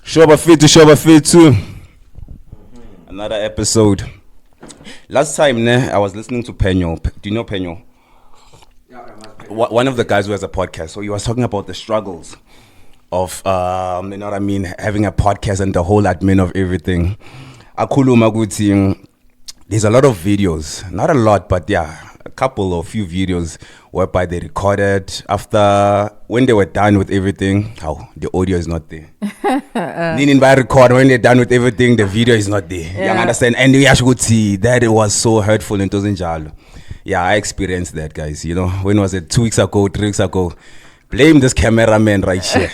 Shoba Fit too. Another episode. Last time, I was listening to Penyo. Do you know Penyo? Yeah, One of the guys who has a podcast. So he was talking about the struggles of, having a podcast and the whole admin of everything. Akhuluma ukuthi there's a lot of videos, not a lot, but yeah, a couple or few videos whereby they recorded after when they were done with everything. The audio is not there. Meaning by record, when they're done with everything, the video is not there. Yeah. You understand? And we actually could see that it was so hurtful in Tozinjalo. Yeah, I experienced that, guys. You know, when was it? 2 weeks ago, 3 weeks ago. Blame this cameraman right here.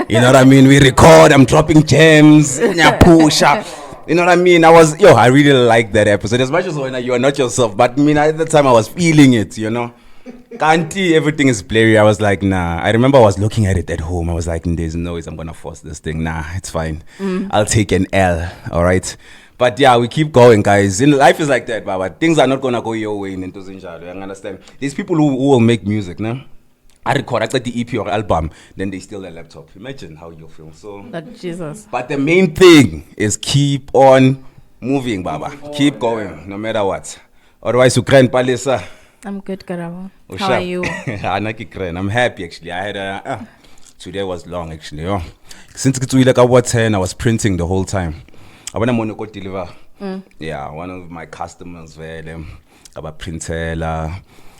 You know what I mean? We record, I'm dropping gems, push up. You know what I mean? I really liked that episode. As much as when you are not yourself, but I mean, at the time I was feeling it, you know. Kanti, everything is blurry. I was like, nah. I remember I was looking at it at home. I was like, there's no way I'm going to force this thing. Nah, it's fine. I'll take an L, all right? But yeah, we keep going, guys. In life is like that, Baba. Things are not going to go your way in Ntozinjalo. You understand? These people who will make music, nah? I record, I the EP or album, then they steal their laptop. Imagine how you'll feel. So, Jesus. But the main thing is keep on moving, Baba. Keep going, no matter what. Otherwise, you can't Palisa. I'm good, Karabo. How are you? I'm happy, actually. I had today was long, actually. Oh. Since it's like about 10, I was printing the whole time. I went to go deliver. Yeah, one of my customers were about printer.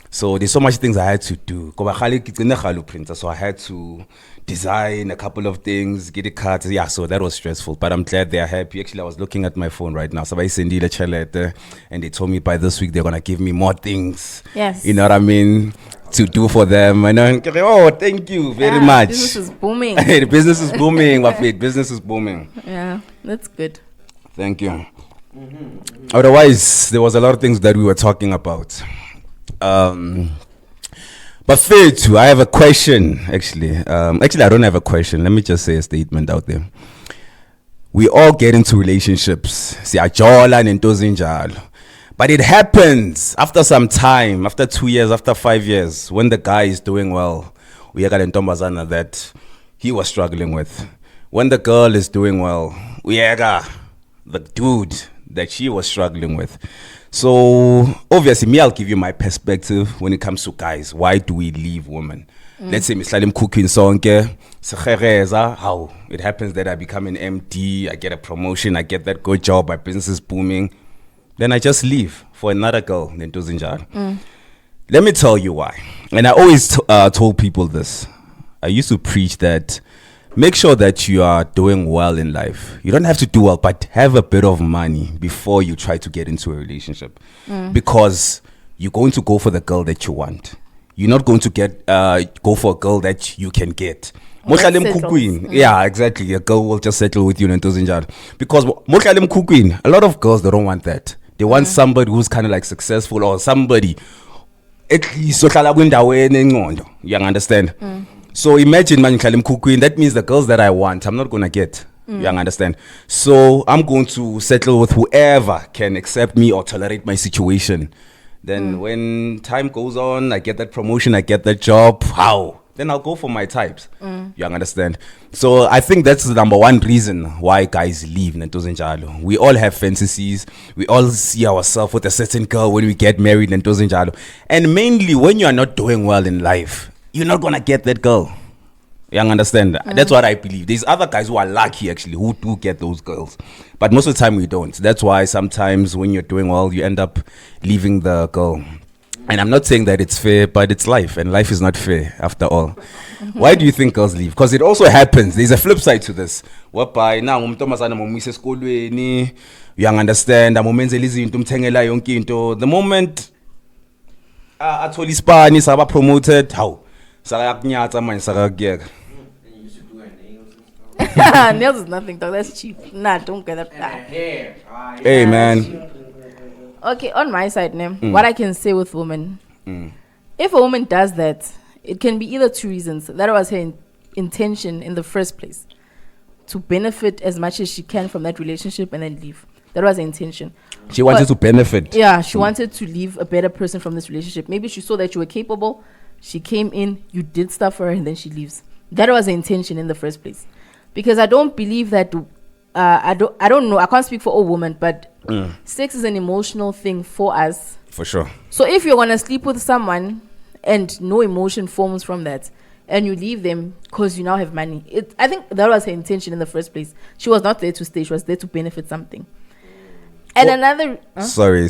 So there's so much things I had to do. So I had to design a couple of things, get it cut. Yeah, so that was stressful. But I'm glad they're happy. Actually, I was looking at my phone right now. So I sent a chalette, and they told me by this week they're gonna give me more things. Yes. You know what I mean? To do for them. And thank you very much. Business is booming. The business is booming, Wafid. Business is booming. Yeah, that's good. Thank you. Otherwise, there was a lot of things that we were talking about. But fair too, I have a question actually. Actually, I don't have a question. Let me just say a statement out there. We all get into relationships. Siyajola nentozinjalo. But it happens after some time, after 2 years, after 5 years, when the guy is doing well. We got intombazana that he was struggling with. When the girl is doing well, we got the dude that she was struggling with. So obviously, I'll give you my perspective when it comes to guys. Why do we leave women? Let's say I'm cooking sonke, how it happens that I become an MD, I get a promotion, I get that good job, my business is booming. Then I just leave for another girl. Let me tell you why. And I always told people this. I used to preach that make sure that you are doing well in life. You don't have to do well, but have a bit of money before you try to get into a relationship. Because you're going to go for the girl that you want. You're not going to go for a girl that you can get. Yeah, exactly. A girl will just settle with you. Because a lot of girls, they don't want that. They want somebody who's kind of like successful or somebody. At least, you understand? So imagine that means the girls that I want, I'm not going to get. You understand? So I'm going to settle with whoever can accept me or tolerate my situation. Then when time goes on, I get that promotion, I get that job. Then I'll go for my types. You understand? So I think that's the number one reason why guys leave Ntozinjalo. We all have fantasies. We all see ourselves with a certain girl when we get married Ntozinjalo. And mainly when you are not doing well in life, you're not going to get that girl. You understand? That's what I believe. There's other guys who are lucky, actually, who do get those girls. But most of the time, we don't. That's why sometimes when you're doing well, you end up leaving the girl. And I'm not saying that it's fair, but it's life. And life is not fair, after all. Why do you think girls leave? Because it also happens. There's a flip side to this. Whereby, now, you understand, the moment I told Spanish, I promoted, how? Nails is nothing, dog. That's cheap. Nah, don't get that back. Hey, man. Okay, on my side, what I can say with women, if a woman does that, it can be either two reasons. That was her intention in the first place, to benefit as much as she can from that relationship and then leave. That was her intention. She wanted to benefit. Yeah, she wanted to leave a better person from this relationship. Maybe she saw that you were capable. She came in, you did stuff for her, and then she leaves. That was her intention in the first place. because I don't believe that. I don't know. I can't speak for all women, but sex is an emotional thing for us. For sure. So if you're gonna sleep with someone and no emotion forms from that, and you leave them because you now have money, I think that was her intention in the first place. She was not there to stay. She was there to benefit something. And another... Sorry.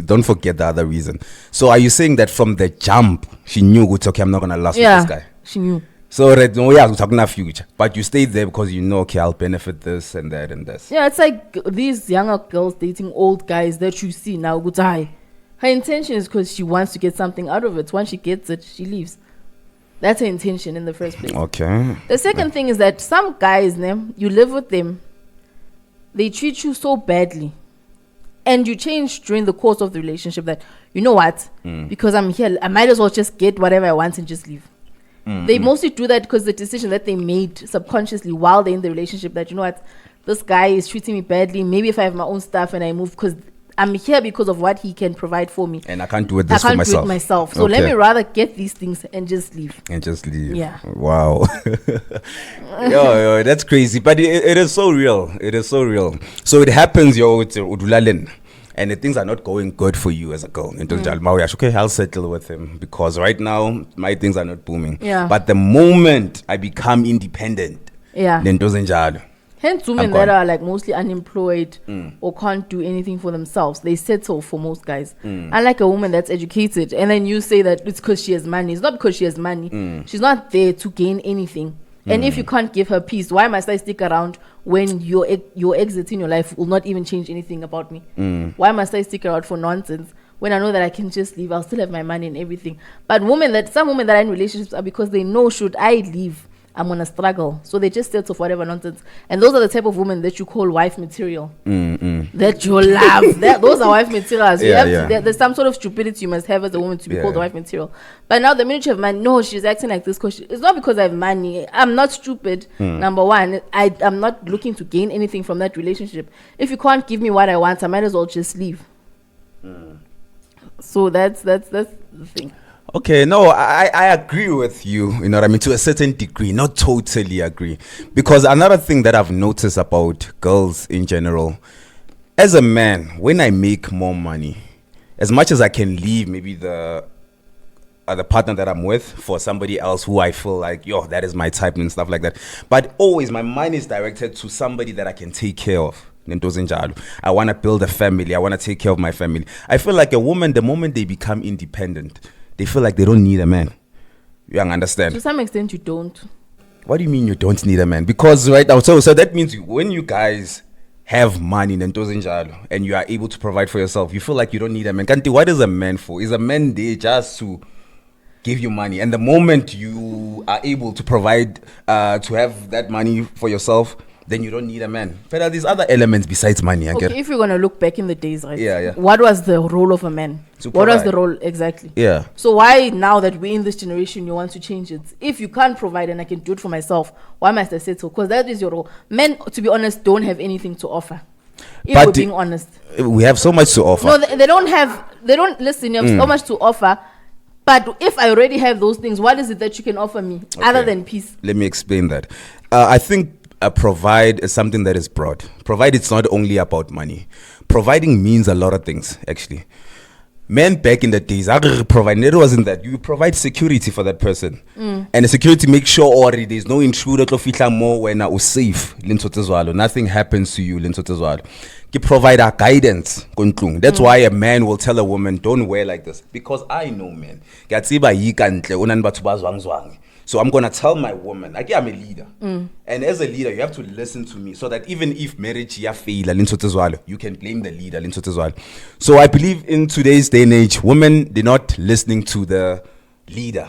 Don't forget the other reason. So are you saying that from the jump, she knew, okay, I'm not going to last with this guy? She knew. So, no, yeah, we're talking about future. But you stayed there because you know, okay, I'll benefit this and that and this. Yeah, it's like these younger girls dating old guys that you see now. Go die. Her intention is because she wants to get something out of it. Once she gets it, she leaves. That's her intention in the first place. Okay. The second thing is that some guys, you live with them, they treat you so badly. And you change during the course of the relationship that, you know what, because I'm here, I might as well just get whatever I want and just leave. They mostly do that because the decision that they made subconsciously while they're in the relationship that, you know what, this guy is treating me badly. Maybe if I have my own stuff and I move, because I'm here because of what he can provide for me. And I can't do it this for myself. So let me rather get these things and just leave. Yeah. Wow. yo, that's crazy. But it is so real. It is so real. So it happens, with Udulalin. And the things are not going good for you as a girl. Okay, I'll settle with him because right now my things are not booming. Yeah. But the moment I become independent, then hence women that are like mostly unemployed or can't do anything for themselves, they settle for most guys. Unlike a woman that's educated, and then you say that it's because she has money. It's not because she has money. She's not there to gain anything. And if you can't give her peace, why must I stick around when your exit in your life will not even change anything about me? Why must I stick around for nonsense when I know that I can just leave? I'll still have my money and everything. But some women that are in relationships are because they know, should I leave, I'm gonna struggle. So they just settle for whatever nonsense. And those are the type of women that you call wife material. That you love. Those are wife materials. There's some sort of stupidity you must have as a woman to be called wife material. But now the minute you have money, no, she's acting like this because it's not because I have money. I'm not stupid. Number one, I'm not looking to gain anything from that relationship. If you can't give me what I want, I might as well just leave. So that's the thing. Okay, no, I agree with you, you know what I mean, to a certain degree, not totally agree. Because another thing that I've noticed about girls in general, as a man, when I make more money, as much as I can leave maybe the partner that I'm with for somebody else who I feel like, that is my type and stuff like that. But always my mind is directed to somebody that I can take care of. I want to build a family. I want to take care of my family. I feel like a woman, the moment they become independent, they feel like they don't need a man. You understand? To some extent, you don't. What do you mean you don't need a man? Because right now, so that means when you guys have money and you are able to provide for yourself, you feel like you don't need a man. Kanti, what is a man for? Is a man there just to give you money? And the moment you are able to provide, to have that money for yourself, then you don't need a man. But there are these other elements besides money. Okay, if you're going to look back in the days, right? Yeah. What was the role of a man? What was the role exactly? Yeah. So why now that we're in this generation, you want to change it? If you can't provide and I can do it for myself, why must I settle? Because that is your role. Men, to be honest, don't have anything to offer. If we're being honest. We have so much to offer. No, they don't listen, you have so much to offer. But if I already have those things, what is it that you can offer me other than peace? Let me explain that. I think provide is something that is broad. Provide, it's not only about money. Providing means a lot of things, actually. Men back in the days, providing, it wasn't that. You provide security for that person. And the security makes sure already there's no intruder to more when I safe. Nothing happens to you. You provide a guidance. That's why a man will tell a woman, don't wear like this. Because I know men. So I'm going to tell my woman, like, I'm a leader. And as a leader, you have to listen to me so that even if marriage fail, you can blame the leader. So I believe in today's day and age, women, they're not listening to the leader.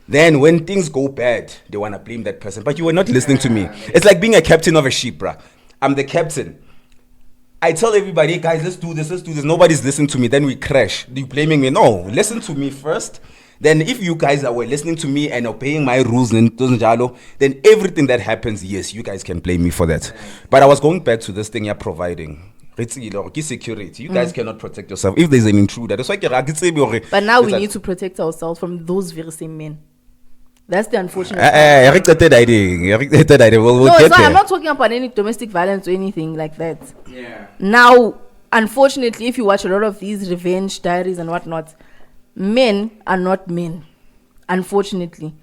Then when things go bad, they want to blame that person. But you were not listening to me. It's like being a captain of a ship, bruh. I'm the captain. I tell everybody, hey guys, let's do this. Nobody's listening to me. Then we crash. You blaming me? No, listen to me first. Then if you guys were listening to me and obeying my rules, then everything that happens, yes, you guys can blame me for that. But I was going back to this thing you're providing. Security. You guys cannot protect yourself if there's an intruder. That's why. But now we need to protect ourselves from those very same men. That's the unfortunate. We'll No, get it's not, there. I'm not talking about any domestic violence or anything like that. Yeah. Now, unfortunately, if you watch a lot of these revenge diaries and whatnot, men are not men. Unfortunately.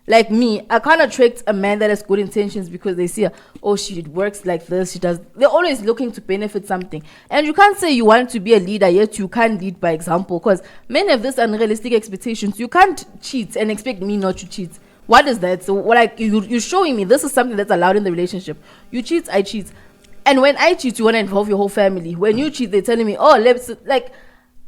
Like me, I can't attract a man that has good intentions because they see, oh, she works like this, she does. They're always looking to benefit something. And you can't say you want to be a leader, yet you can't lead by example. Because men have this unrealistic expectations. You can't cheat and expect me not to cheat. What is that? So, like, you're showing me this is something that's allowed in the relationship. You cheat, I cheat. And when I cheat, you want to involve your whole family. When you cheat, they're telling me, oh, let's, like,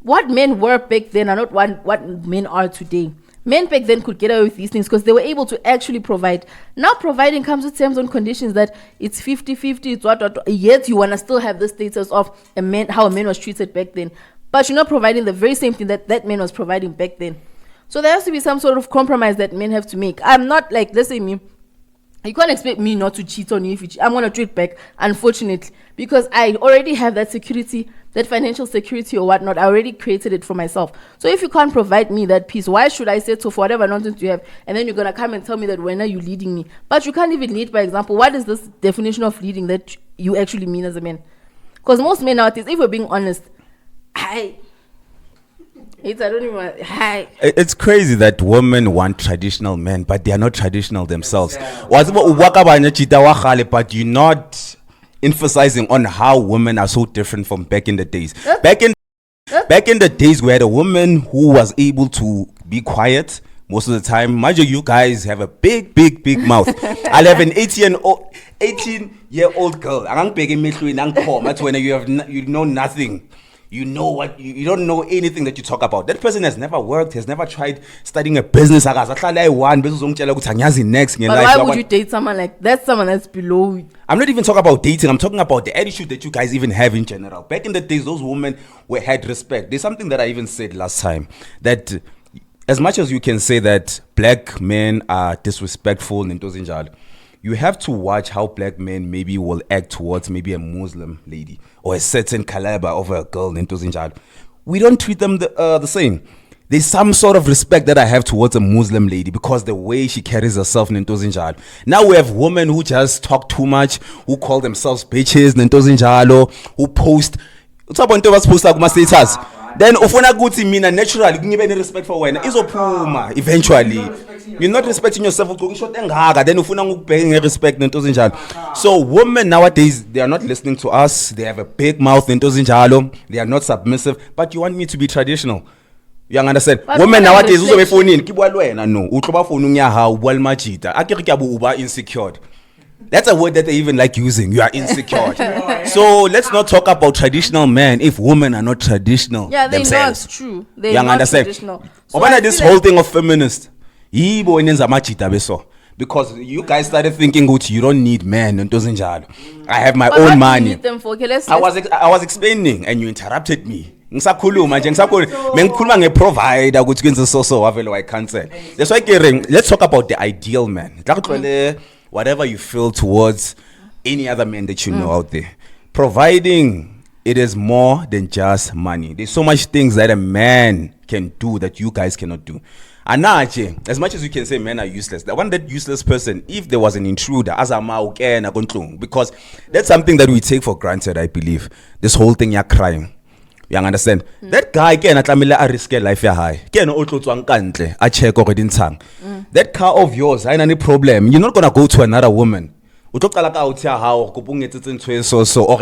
what men were back then are not what men are today. Men back then could get away with these things because they were able to actually provide. Now providing comes with terms and conditions that it's 50-50, it's what, yet you want to still have the status of a man, how a man was treated back then. But you're not providing the very same thing that man was providing back then. So there has to be some sort of compromise that men have to make. I'm not like, let's say me, you can't expect me not to cheat on you if you cheat. I'm going to treat back, unfortunately, because I already have that security, that financial security or whatnot. I already created it for myself. So if you can't provide me that peace, why should I settle for whatever nonsense you have? And then you're going to come and tell me that when are you leading me? But you can't even lead by example. What is this definition of leading that you actually mean as a man? Because most men nowadays, if we're being honest, It's crazy that women want traditional men, but they are not traditional themselves. But you're not emphasizing on how women are so different from back in the days. Back in the days, we had a woman who was able to be quiet most of the time. Mind you guys have a big mouth. I'll have an 18-year-old girl. That's when you know nothing. You know what? You don't know anything that you talk about. That person has never worked, has never tried studying a business. But why would you date someone like that? Someone that's below you. I'm not even talking about dating. I'm talking about the attitude that you guys even have in general. Back in the days, those women had respect. There's something that I even said last time, that as much as you can say that black men are disrespectful, you have to watch how black men maybe will act towards maybe a Muslim lady or a certain caliber of a girl. We don't treat them the same. There's some sort of respect that I have towards a Muslim lady because the way she carries herself. Now we have women who just talk too much, who call themselves bitches, who post status. Then ufuna ukuthi mina naturally kungibe ne respect for wena izophuma eventually. You're not respecting yourself, then ufuna ngikubheke ngerespect nento zinjalo. So women nowadays, they are not listening to us. They have a big mouth nento zinjalo. They are not submissive, but you want me to be traditional. You understand? But women nowadays uzobe fonini kibwa lwena no utloba phone unyaha ubwa majita akere kyabu uba insecure. That's a word that they even like using. You are insecure. So let's not talk about traditional men if women are not traditional themselves. Not true. They're not understand? traditional. So this whole thing of feminist. Because you guys started thinking you don't need men. I have my own money. Them for? Okay, I was explaining and you interrupted me. Ngisakhuluma provider I can't say. That's why let's talk about the ideal man. Whatever you feel towards any other man that you know out there. Providing, it is more than just money. There's so much things that a man can do that you guys cannot do. And now, as much as you can say men are useless, that useless person, if there was an intruder, because that's something that we take for granted, I believe. This whole thing, you're crying. You understand? That guy can risk life high. That car of yours, I any problem. You're not gonna go to another woman. Or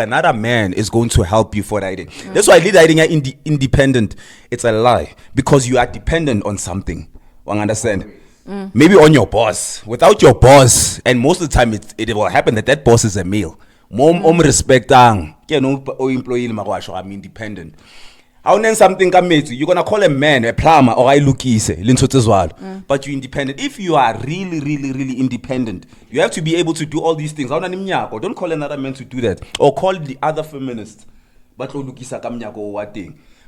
another man is going to help you for that. That's why leading are independent. It's a lie because you are dependent on something. You understand? Maybe on your boss. Without your boss, and most of the time it will happen that boss is a male. Mom respect employee I'm independent. Something you're gonna call a man a plumber or I look easy, but you're independent. If you are really independent, you have to be able to do all these things. Don't call another man to do that, or call the other feminist. But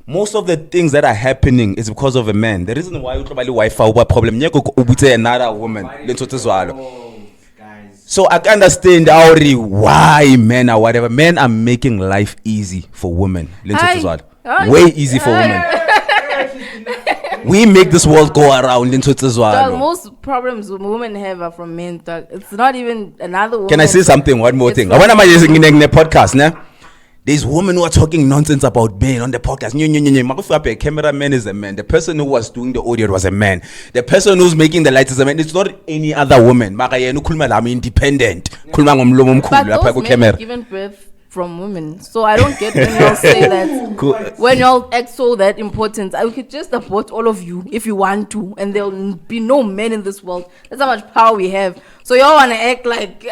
most of the things that are happening is because of a man. The reason why you wife problem another woman. So I can understand why men are whatever. Men are making life easy for women. Way easy for women. We make this world go around into Dog, Tsezwano. most problems women have are from men. Dog. It's not even another woman. Can I say something? One more It's thing. from- When am I using in the podcast? Nah? There's women who are talking nonsense about men on the podcast. A cameraman is a man. The person who was doing the audio was a man. The person who's making the lights is a man. It's not any other woman. I'm independent. But those men are given birth from women. So I don't get when y'all say that. Cool. When y'all act so that important, I could just abort all of you if you want to, and there'll be no men in this world. That's how much power we have. So y'all want to act like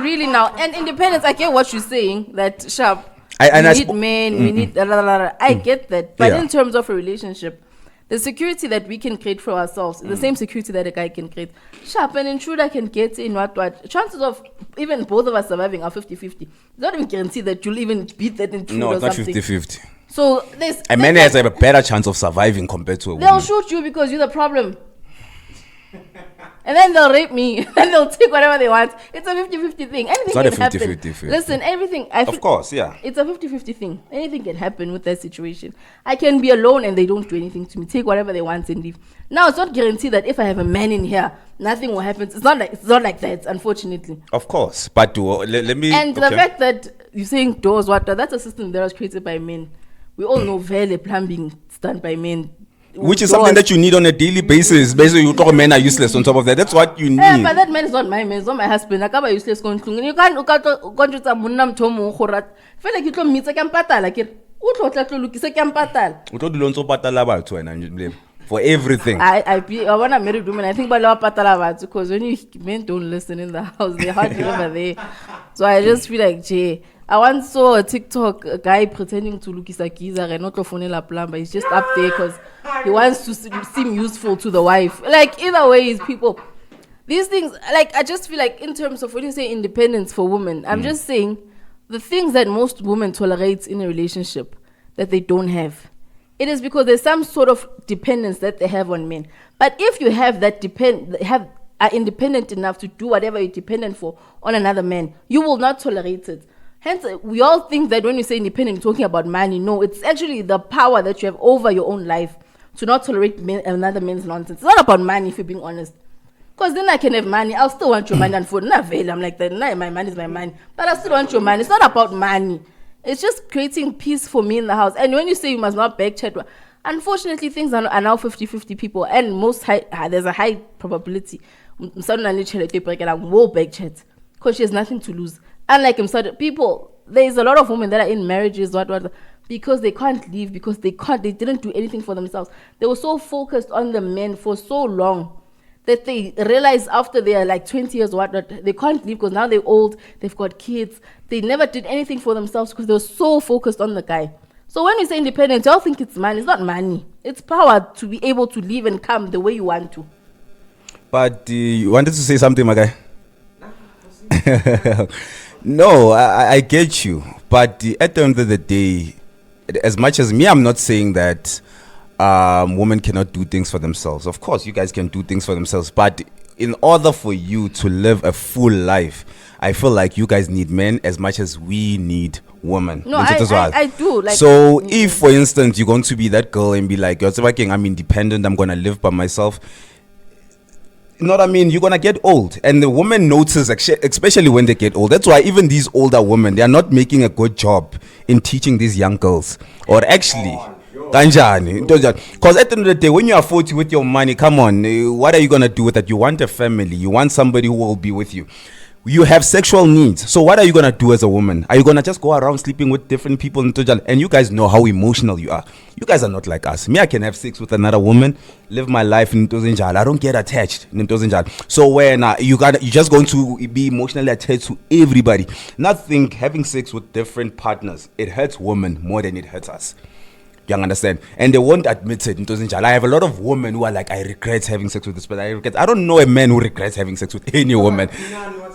really now. And independence, I get what you're saying. That sharp. We need men. We need. I get that. But Yeah. in terms of a relationship, the security that we can create for ourselves is the same security that a guy can create. Sharp, an intruder can get in what. Chances of even both of us surviving are 50-50. It's not even guaranteed that you'll even beat that intruder No, or it's not something. 50-50. So there's A man has a better chance of surviving compared to a they'll woman. shoot you because you're the problem. And then they'll rape me. And they'll take whatever they want. It's a 50-50 thing. Anything It's not a can happen. 50-50 thing. Listen, everything. I Of think course, yeah. it's a 50-50 thing. Anything can happen with that situation. I can be alone and they don't do anything to me. Take whatever they want and leave. Now it's not guaranteed that if I have a man in here, nothing will happen. It's not like that, unfortunately. Of course. But let me... And the okay. fact that you're saying doors, water, that's a system that was created by men. We all know Vele plumbing is done by men. Which is something that you need on a daily basis. Basically, you talk men are useless on top of that. That's what you need. Yeah, but that man is not my man. It's not my husband. I can't be useless. You can't go to munna mthomo khorat. Feel like you don't meet. I can patala. O tlo tla tlo lokisa ke mpatala. O tlo dilo ntso patala batho wena nje for everything. I want a married woman. I think about love patala because when you men don't listen in the house, they're hardly ever there. So I just feel like, Jay, I once saw a TikTok a guy pretending to Lukisa Giza and not phone plumber. He's just up there because he wants to seem useful to the wife. Like either way, is people. These things, like I just feel like in terms of when you say independence for women, I'm just saying the things that most women tolerate in a relationship that they don't have. It is because there's some sort of dependence that they have on men. But if you have that are independent enough to do whatever you're dependent for on another man, you will not tolerate it. Hence, we all think that when you say independent, you're talking about money. No, it's actually the power that you have over your own life to not tolerate another man's nonsense. It's not about money, if you're being honest. Because then I can have money. I'll still want your money and food. Not avail. I'm like that. Nah, my money is my money. But I still want your money. It's not about money. It's just creating peace for me in the house. And when you say you must not back chat, unfortunately, things are now 50-50 people. And there's a high probability will back chat. Because she has nothing to lose. Unlike people, there's a lot of women that are in marriages, because they can't leave, because they didn't do anything for themselves. They were so focused on the men for so long that they realize after they are like 20 years they can't leave because now they're old, they've got kids. They never did anything for themselves because they were so focused on the guy. So when we say independence, y'all think it's money. It's not money. It's power to be able to live and come the way you want to. But you wanted to say something, my guy? No, I get you. But at the end of the day, as much as me, I'm not saying that women cannot do things for themselves. Of course, you guys can do things for themselves. But in order for you to live a full life, I feel like you guys need men as much as we need women. No, I do. Like, so if, for instance, you're going to be that girl and be like, I'm independent, I'm going to live by myself. You know what I mean? You're going to get old. And the woman notices, especially when they get old. That's why even these older women, they are not making a good job in teaching these young girls. Or actually, because at the end of the day, when you are 40 with your money, come on, what are you going to do with that? You want a family. You want somebody who will be with you. You have sexual needs. So what are you going to do as a woman? Are you going to just go around sleeping with different people? And you guys know how emotional you are. You guys are not like us. Me, I can have sex with another woman, live my life in Ntozinjal. I don't get attached in Ntozinjal. So when you're just going to be emotionally attached to everybody. Not think having sex with different partners, it hurts women more than it hurts us. You understand? And they won't admit it. I have a lot of women who are like, I regret having sex with this person. I don't know a man who regrets having sex with any woman.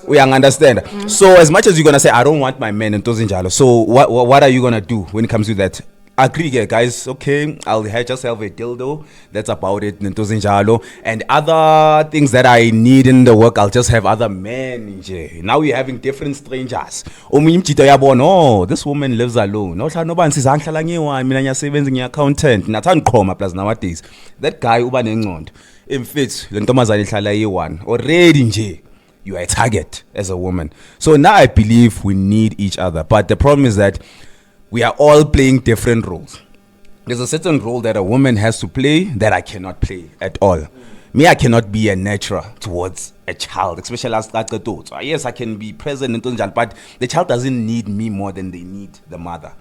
We understand. So as much as you're going to say, I don't want my man in Tozinjalo. So what are you going to do when it comes to that? agree, yeah, guys. Okay, just have a dildo. That's about it. Nento zinjalo. And other things that I need in the work, I'll just have other men. Nje. Now we're having different strangers. Oh, this woman lives alone. No, accountant. Plus nowadays. That guy uba nenqondo. In fit, lentombazane ihlala yi-one. Already nje. You are a target as a woman. So now I believe we need each other. But the problem is that we are all playing different roles. There's a certain role that a woman has to play that I cannot play at all. Me, I cannot be a nurturer towards a child, especially as that adult. So yes, I can be present, but the child doesn't need me more than they need the mother.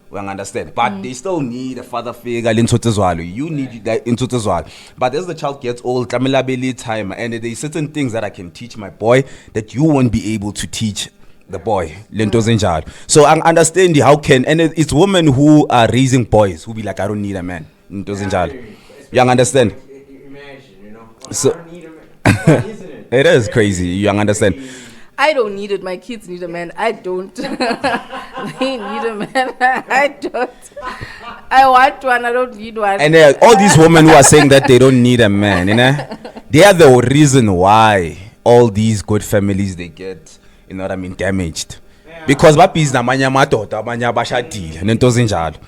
We understand, but they still need a father figure in Sotezwalo. You need that in Sotezwalo. But as the child gets old, time, and there's certain things that I can teach my boy that you won't be able to teach the boy. So I understand how can, and it's women who are raising boys who be like, I don't need a man. You understand? Imagine, you know. So I don't need a man. Isn't it? It is crazy. You understand? I don't need it. My kids need a man. I don't. They need a man. I don't. I want one. I don't need one. And all these women who are saying that they don't need a man, you know, they are the reason why all these good families they get, you know what I mean, damaged. Yeah. Because babies namanya madoda, abanye abashadile, nento zinjalo.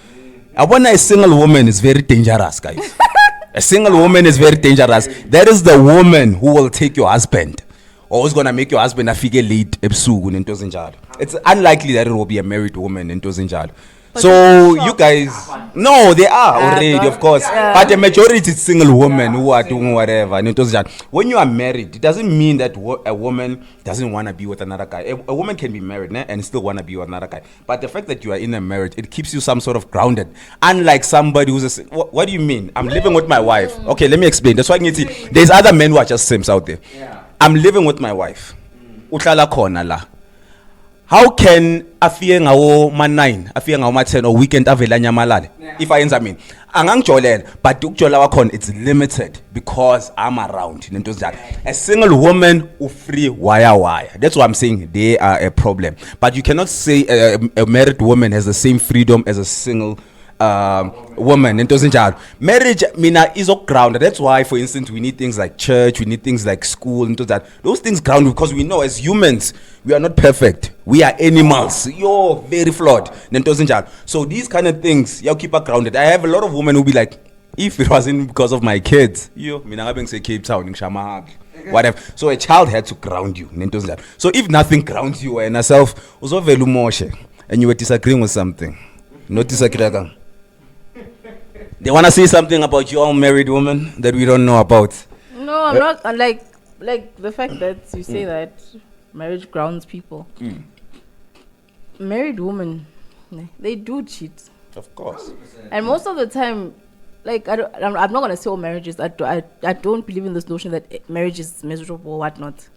I want a single woman is very dangerous, guys. A single woman is very dangerous. That is the woman who will take your husband. Or who's gonna make your husband a figure late ebusuku nento zinjalo. It's unlikely that it will be a married woman nento zinjalo. So you guys, no, they are already, of course. But the majority is single women who are doing whatever. When you are married, it doesn't mean that a woman doesn't want to be with another guy. A woman can be married and still want to be with another guy. But the fact that you are in a marriage, it keeps you some sort of grounded. Unlike somebody who's what do you mean? I'm living with my wife. Okay, let me explain. That's why you see, there's other men who are just simps out there. I'm living with my wife. Uhlala khona la. How can afike ngawo ma9, afike ngawo ma10 or weekend avela nyamalale? If I ends mean, angangijolela, but ukujola wakhona it's limited because I'm around. A single woman who free wire. That's what I'm saying. They are a problem. But you cannot say a married woman has the same freedom as a single woman. Marriage is grounded. That's why, for instance, we need things like church, we need things like school, and those things grounded because we know as humans we are not perfect. We are animals. You're very flawed. So these kind of things, you keep us grounded. I have a lot of women who be like, if it wasn't because of my kids, say Cape Town, whatever. So a child had to ground you. So if nothing grounds you and yourself, and you were disagreeing with something, not disagreeing. They want to say something about your married woman that we don't know about. No, I'm not. Like the fact that you say that marriage grounds people. Married women, they do cheat. Of course. And most of the time, like I'm not gonna say all marriages. I don't believe in this notion that marriage is miserable or whatnot.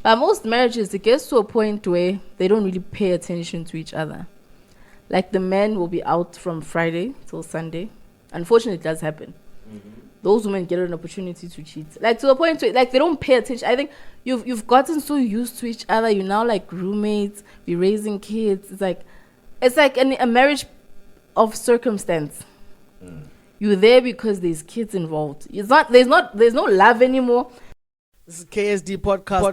But most marriages, it gets to a point where they don't really pay attention to each other. Like the man will be out from Friday till Sunday. Unfortunately, it does happen. Those women get an opportunity to cheat. Like to the point where, like, they don't pay attention. I think you've gotten so used to each other. You're now like roommates. You're raising kids. It's like a marriage of circumstance. You're there because there's kids involved. There's no love anymore. This is KSD podcast.